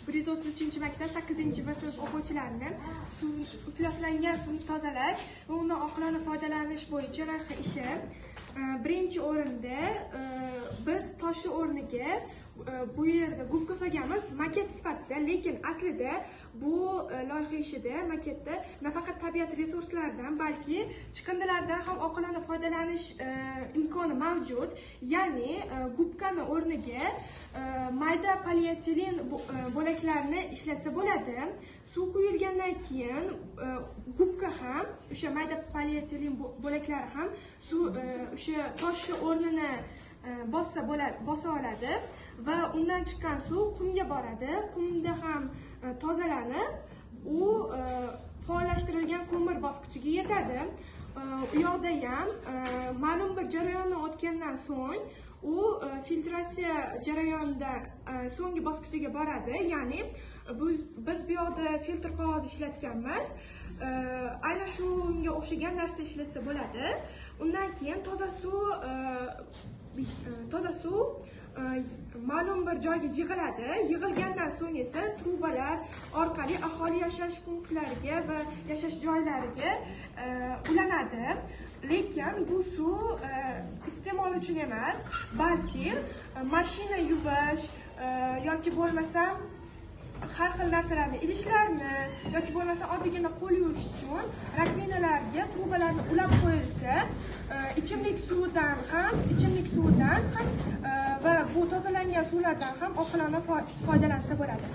133-maktab 8-sinf o'quvchilarini ifloslangan suvni tozalash va undan oqilona foydalanish bo'yicha loyiha ishi. Birinchi o'rinda biz toshi o'rniga bu yerda gubka solganmiz maket sifatida, lekin aslida bu loyiha ishida maketda nafaqat tabiat resurslaridan, balki chiqindilardan ham oqilona foydalanish imkoni mavjud. Ya'ni gubkani o'rniga mayda polietilen bo'laklarini ishlatsa bo'ladi. Suv quyilgandan keyin gubka ham, o'sha mayda polietilen bo'laklari ham suv o'sha toshni o'rnini bosa oladi va undan chiqqan suv qumga boradi. Qumda ham tozalanib, u faollashtirilgan ko'mir bosqichiga yetadi. U yoqda ham ma'lum bir jarayondan o'tgandan so'ng u filtratsiya jarayonida so'nggi bosqichiga boradi. Ya'ni biz bu yoqda filtr qog'oz ishlatganmiz. Aynan shunga o'xshagan narsa ishlatsa bo'ladi. Undan keyin toza suv ma'lum bir joyga yig'iladi. Yig'ilgandan so'ng esa trubalar orqali aholi yashash punktlariga va yashash joylariga ulanadi. Lekin bu suv iste'mol uchun emas, balki mashina yuvish yoki bo'lmasa har xil narsalarni idishlarni yoki bo'lmasa oddiygina qo'l yuvish uchun rakvinalarga trubalarni ulab qo'yilsa, ichimlik suvidan ham va bu tozalangan suvlardan ham oqilona foydalansa bo'ladi.